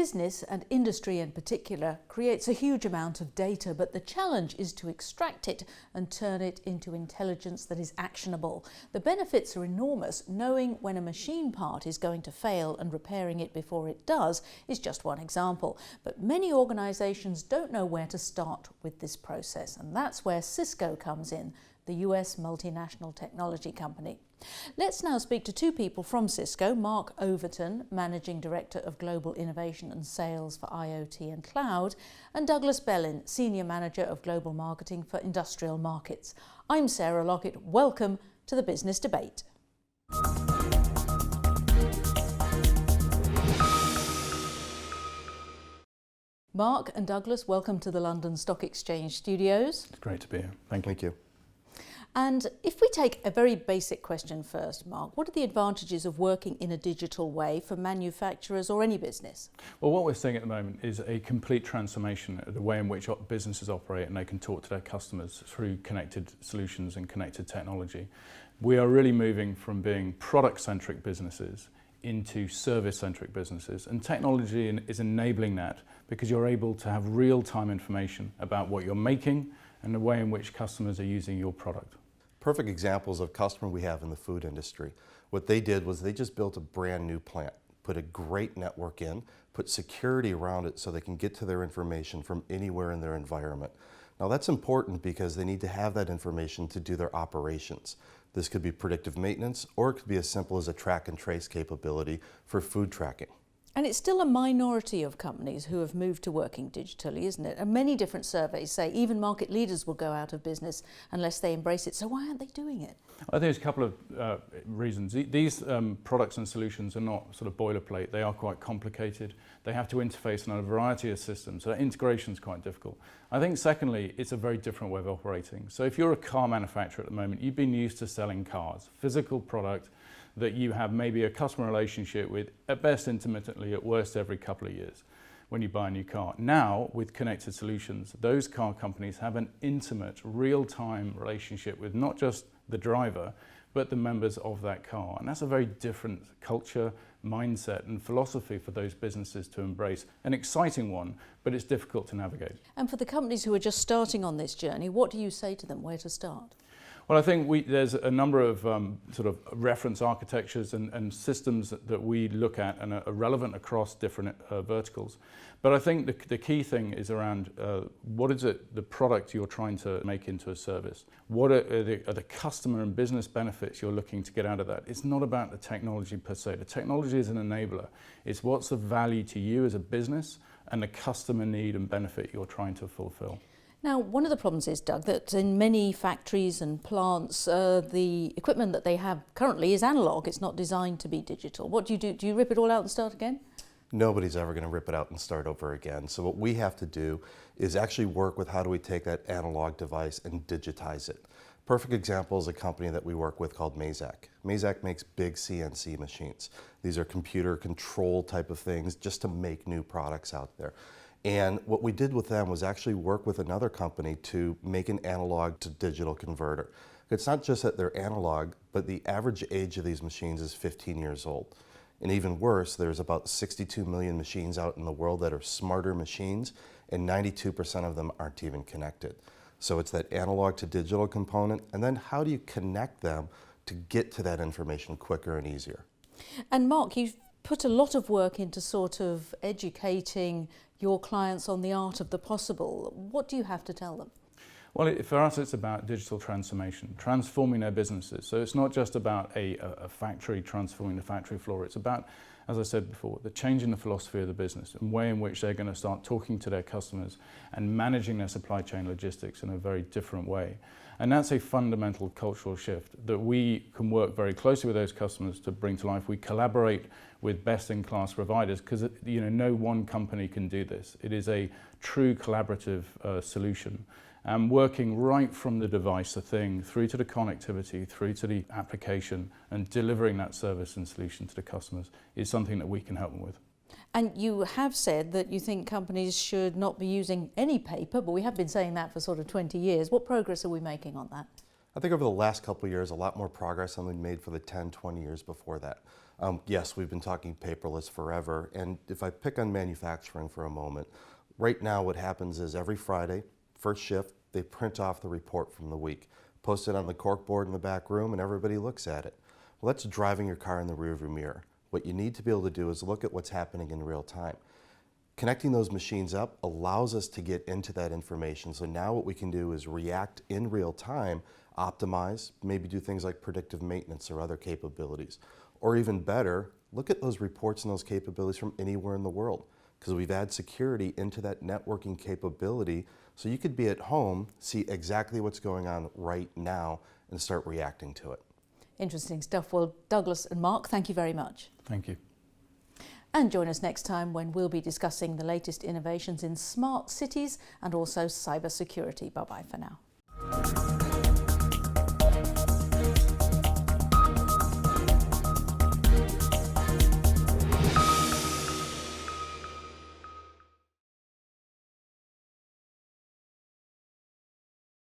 business, and industry in particular, creates a huge amount of data, but the challenge is to extract it and turn it into intelligence that is actionable. The benefits are enormous. Knowing when a machine part is going to fail and repairing it before it does is just one example. But many organisations don't know where to start with this process, and that's where Cisco comes in, the US multinational technology company. Let's now speak to two people from Cisco, Marc Overton, Managing Director of Global Innovation and Sales for IoT and Cloud, and Douglas Bellin, Senior Manager of Global Marketing for Industrial Markets. I'm Sarah Lockett. Welcome to the Business Debate. Marc and Douglas, welcome to the London Stock Exchange studios. It's great to be here. Thank you. And if we take a very basic question first, Marc, what are the advantages of working in a digital way for manufacturers or any business? Well, what we're seeing at the moment is a complete transformation of the way in which businesses operate, and they can talk to their customers through connected solutions and connected technology. We are really moving from being product-centric businesses into service-centric businesses, and technology is enabling that because you're able to have real-time information about what you're making and the way in which customers are using your product. Perfect examples of customer we have in the food industry. What they did was they just built a brand new plant, put a great network in, put security around it so they can get to their information from anywhere in their environment. Now that's important because they need to have that information to do their operations. This could be predictive maintenance, or it could be as simple as a track and trace capability for food tracking. And it's still a minority of companies who have moved to working digitally, isn't it? And many different surveys say even market leaders will go out of business unless they embrace it. So why aren't they doing it? I think there's a couple of reasons. These products and solutions are not sort of boilerplate. They are quite complicated. They have to interface on a variety of systems. So that integration is quite difficult. I think secondly, it's a very different way of operating. So if you're a car manufacturer at the moment, you've been used to selling cars, physical product that you have maybe a customer relationship with, at best intermittently, at worst every couple of years when you buy a new car. Now, with connected solutions, those car companies have an intimate, real-time relationship with not just the driver, but the members of that car. And that's a very different culture, mindset and philosophy for those businesses to embrace. An exciting one, but it's difficult to navigate. And for the companies who are just starting on this journey, what do you say to them where to start? Well, I think there's a number of sort of reference architectures and systems that we look at and are relevant across different verticals. But I think the key thing is around what is it, the product you're trying to make into a service? What are the customer and business benefits you're looking to get out of that? It's not about the technology per se. The technology is an enabler. It's what's the value to you as a business and the customer need and benefit you're trying to fulfill. Now, one of the problems is, Doug, that in many factories and plants, the equipment that they have currently is analog. It's not designed to be digital. What do you do? Do you rip it all out and start again? Nobody's ever going to rip it out and start over again. So what we have to do is actually work with how do we take that analog device and digitize it. Perfect example is a company that we work with called Mazak. Mazak makes big CNC machines. These are computer control type of things just to make new products out there. And what we did with them was actually work with another company to make an analog to digital converter. It's not just that they're analog, but the average age of these machines is 15 years old. And even worse, there's about 62 million machines out in the world that are smarter machines, and 92% of them aren't even connected. So it's that analog to digital component, and then how do you connect them to get to that information quicker and easier? And Marc, you've put a lot of work into sort of educating your clients on the art of the possible. What do you have to tell them? Well, for us, it's about digital transformation, transforming their businesses. So it's not just about a factory transforming the factory floor. It's about, as I said before, the changing the philosophy of the business and way in which they're going to start talking to their customers and managing their supply chain logistics in a very different way. And that's a fundamental cultural shift that we can work very closely with those customers to bring to life. We collaborate with best-in-class providers because no one company can do this. It is a true collaborative solution. And working right from the device, the thing, through to the connectivity, through to the application, and delivering that service and solution to the customers is something that we can help them with. And you have said that you think companies should not be using any paper, but we have been saying that for sort of 20 years. What progress are we making on that? I think over the last couple of years, a lot more progress has been made for the 10, 20 years before that. Yes, we've been talking paperless forever, and if I pick on manufacturing for a moment, right now what happens is every Friday, first shift, they print off the report from the week, post it on the corkboard in the back room, and everybody looks at it. Well, that's driving your car in the rearview mirror. What you need to be able to do is look at what's happening in real time. Connecting those machines up allows us to get into that information. So now what we can do is react in real time, optimize, maybe do things like predictive maintenance or other capabilities. Or even better, look at those reports and those capabilities from anywhere in the world, because we've added security into that networking capability so you could be at home, see exactly what's going on right now, and start reacting to it. Interesting stuff. Well, Douglas and Marc, thank you very much. Thank you. And join us next time when we'll be discussing the latest innovations in smart cities and also cyber security. Bye-bye for now.